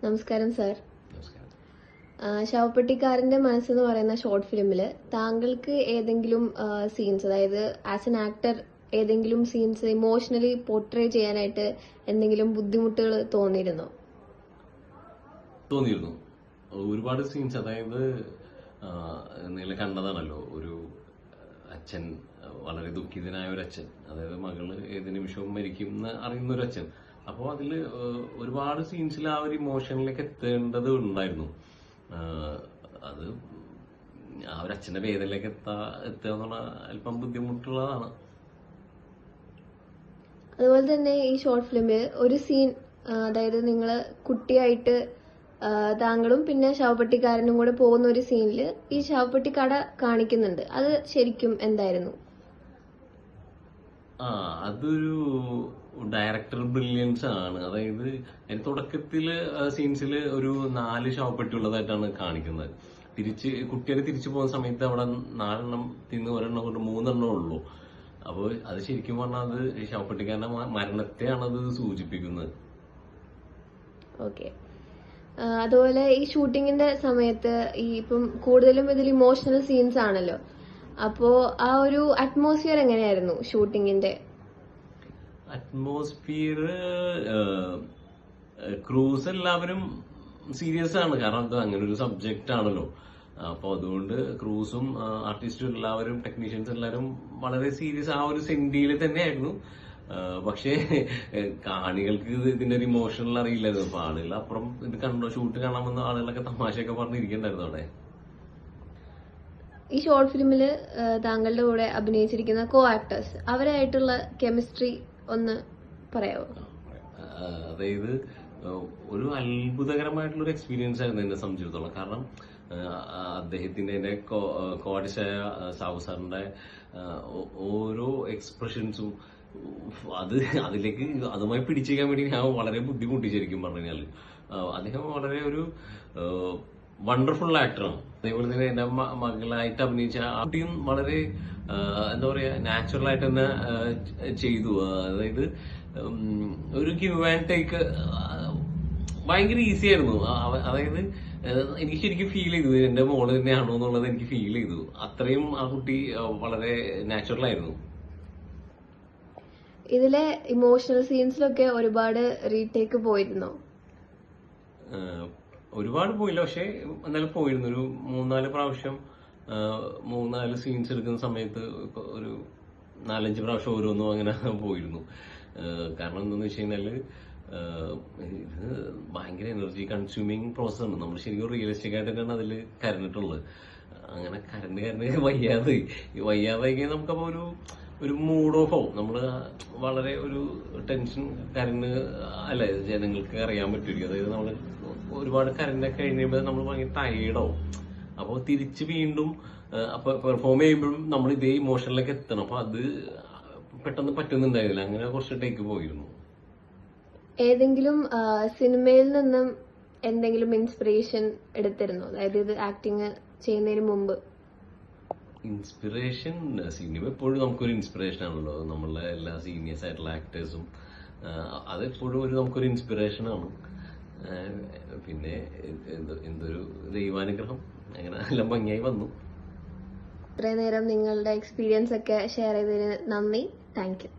നമസ്കാരം സർ. നമസ്കാരം. ശവപ്പെട്ടിക്കാരന്റെ മനസ്സെന്ന് പറയുന്ന ഷോർട്ട് ഫിലിമില് താങ്കൾക്ക് ഏതെങ്കിലും സീൻസ്, അതായത് ആസ് എൻ ആക്ടർ ഏതെങ്കിലും സീൻസ് ഇമോഷണലി പോർട്രേ ചെയ്യാനായിട്ട് എന്തെങ്കിലും ബുദ്ധിമുട്ടുകൾ തോന്നിയിരുന്നു? ഒരുപാട് സീൻസ്. അതായത് നിങ്ങൾ കണ്ടതാണല്ലോ, ഒരു അച്ഛൻ, വളരെ ദുഃഖിതനായ ഒരു അച്ഛൻ, അതായത് മകള് ഏത് നിമിഷവും മരിക്കും എന്ന് അറിയുന്ന ഒരു അച്ഛൻ. അപ്പോൾ അതിൽ ഒരുപാട് സീൻസിൽ ആ ഒരു ഇമോഷനിലേക്ക് എത്തേണ്ടത് ഉണ്ടായിരുന്നു. അത് ആ ഒരു അച്ഛന്റെ വേദനയിലേക്ക് എത്തുക എന്നുള്ള അല്പം ബുദ്ധിമുട്ടുള്ളതാണ്. അതുപോലെ തന്നെ ഈ ഷോർട്ട് ഫിലിമിൽ ഒരു സീൻ, അതായത് നിങ്ങള് കുട്ടിയായിട്ട് താങ്കളും പിന്നെ ശവപ്പെട്ടിക്കാരനും കൂടെ പോകുന്ന ഒരു സീനില് ഈ ശവപ്പെട്ടിക്കട കാണിക്കുന്നുണ്ട്. അത് ശരിക്കും എന്തായിരുന്നു? അതൊരു ഡയറക്ടർ ബ്രില്യൻസ് ആണ്. അതായത് തുടക്കത്തില് സീൻസിൽ ഒരു 4 ശവപ്പെട്ടി ഉള്ളതായിട്ടാണ് കാണിക്കുന്നത്. കുട്ടികൾ തിരിച്ചു പോകുന്ന സമയത്ത് അവിടെ 4 തിന്ന് ഒരെണ്ണം കൊണ്ട് 3 ഉള്ളൂ. അപ്പോൾ അത് ശരിക്കും പറഞ്ഞാൽ അത് ശവപ്പെട്ടിക്കാരന്റെ മരണത്തെയാണ് അത് സൂചിപ്പിക്കുന്നത്. ഓക്കെ. അതുപോലെ ഈ ഷൂട്ടിങ്ങിന്റെ സമയത്ത് ഇപ്പം കൂടുതലും ഇതിൽ ഇമോഷണൽ സീൻസ് ആണല്ലോ, അപ്പോ ആ ഒരു അറ്റ്മോസ്ഫിയർ എങ്ങനെയായിരുന്നു ഷൂട്ടിങ്ങിന്റെ? അറ്റ്മോസ്ഫിയർ, ക്രൂസ് എല്ലാവരും സീരിയസ് ആണ്, കാരണം അത് അങ്ങനെ ഒരു സബ്ജക്റ്റ് ആണല്ലോ. അപ്പൊ അതുകൊണ്ട് ക്രൂസും ആർട്ടിസ്റ്റും എല്ലാവരും, ടെക്നീഷ്യൻസ് എല്ലാവരും വളരെ സീരിയസ് ആ ഒരു സെന്റിയിൽ തന്നെയായിരുന്നു. പക്ഷേ കാണികൾക്ക് ഇതിന്റെ ഒരു ഇമോഷണൽ അറിയില്ലായിരുന്നു. അപ്പൊ ആളുകൾ അപ്പുറം ഇത് കണ്ടോ, ഷൂട്ട് കാണാമെന്ന ആളുകളൊക്കെ തമാശയൊക്കെ പറഞ്ഞിരിക്കണ്ടായിരുന്നു അവിടെ. ഈ ഷോർട്ട് ഫിലിമില് താങ്കളുടെ കൂടെ അഭിനയിച്ചിരിക്കുന്ന കോ ആക്ടേഴ്സ്, അവരായിട്ടുള്ള കെമിസ്ട്രി ഒന്ന് പറയാമോ? അതായത് ഒരു അത്ഭുതകരമായിട്ടുള്ള ഒരു എക്സ്പീരിയൻസ് ആയിരുന്നു എന്നെ സംബന്ധിച്ചിടത്തോളം. കാരണം അദ്ദേഹത്തിന്റെ കോഡിഷായ സാവു സാറിന്റെ ഓരോ എക്സ്പ്രഷൻസും അതുമായി പിടിച്ചേക്കാൻ വേണ്ടി ഞാൻ വളരെ ബുദ്ധിമുട്ടി. ശരിക്കും പറഞ്ഞു കഴിഞ്ഞാല് അദ്ദേഹം വളരെ ഒരു വണ്ടർഫുൾ ആക്ടറാണ്. അതേപോലെ തന്നെ എന്റെ മകളായിട്ട് അഭിനയിച്ച ആ കുട്ടിയും വളരെ എന്താ പറയാ, നാച്ചുറൽ ആയിട്ട് തന്നെ ചെയ്തു. അതായത് ഒരു ഗിവ് ആൻഡ് ടേക്ക് ഭയങ്കര ഈസി ആയിരുന്നു. അതായത് എനിക്ക് ശരിക്കും ഫീൽ ചെയ്തു എന്റെ മോള് തന്നെയാണോ എന്നുള്ളത് എനിക്ക് ഫീൽ ചെയ്തു. അത്രയും ആ കുട്ടി വളരെ നാച്ചുറൽ ആയിരുന്നു. ഇതിലെ ഇമോഷണൽ സീൻസിലൊക്കെ ഒരുപാട് റീടേക്ക് പോയിരുന്നോ? ഒരുപാട് പോയില്ല, പക്ഷെ എന്നാലും പോയിരുന്നു. ഒരു 3-4 പ്രാവശ്യം 3-4 സീൻസ് എടുക്കുന്ന സമയത്ത് ഒരു 4-5 പ്രാവശ്യം ഓരോന്നും അങ്ങനെ പോയിരുന്നു. കാരണം എന്താണെന്ന് വെച്ച് കഴിഞ്ഞാല് ഇത് ഭയങ്കര എനർജി കൺസ്യൂമിങ് പ്രോസസ്സാണ്. നമ്മൾ ശരിക്കും റിയലിസ്റ്റിക് ആയിട്ട് തന്നെയാണ് അതിൽ കരഞ്ഞിട്ടുള്ളത്. അങ്ങനെ കരണ്ട് വയ്യാതായി നമുക്കപ്പോ ഒരു മൂഡ് ഓഫ് ആവും. നമ്മള് വളരെ ഒരു ടെൻഷൻ കരണ്ട് അല്ലെ, ജനങ്ങൾക്ക് അറിയാൻ പറ്റുമായിരിക്കും. അതായത് നമ്മള് ഒരുപാട് കരണ്ടൊക്കെ കഴിയുമ്പോൾ നമ്മൾ ഭയങ്കര ടയേർഡാവും. അപ്പോൾ തിരിച്ച് വീണ്ടും അപ്പൊ പെർഫോം ചെയ്യുമ്പോഴും നമ്മൾ ഇതേ ഇമോഷനിലേക്ക് എത്തണം. അപ്പൊ അത് പെട്ടെന്ന് പറ്റുന്നുണ്ടായിരുന്നില്ല. അങ്ങനെ കുറച്ച് ടേക്ക് പോയിരുന്നു. ഏതെങ്കിലും സിനിമയിൽ നിന്നും എന്തെങ്കിലും ഇൻസ്പിറേഷൻ എടുത്തിരുന്നോ? അതായത് ഇത് ആക്ടിങ് ചെയ്യുന്നതിന് മുമ്പ്? ഇൻസ്പിറേഷൻ, സിനിമ എപ്പോഴും നമുക്കൊരു ഇൻസ്പിറേഷൻ ആണല്ലോ. നമ്മളെ എല്ലാ സീനിയേഴ്സ് ആയിട്ടുള്ള ആക്ടേഴ്സും അതെപ്പോഴും നമുക്കൊരു ഇൻസ്പിറേഷൻ ആണ്. പിന്നെ എന്തൊരു ദൈവാനുഗ്രഹം, അങ്ങനെ എല്ലാം ഭംഗിയായി വന്നു. ഇത്രയും നേരം നിങ്ങളുടെ എക്സ്പീരിയൻസ് ഒക്കെ ഷെയർ ചെയ്തതിന് നന്ദി. Thank you.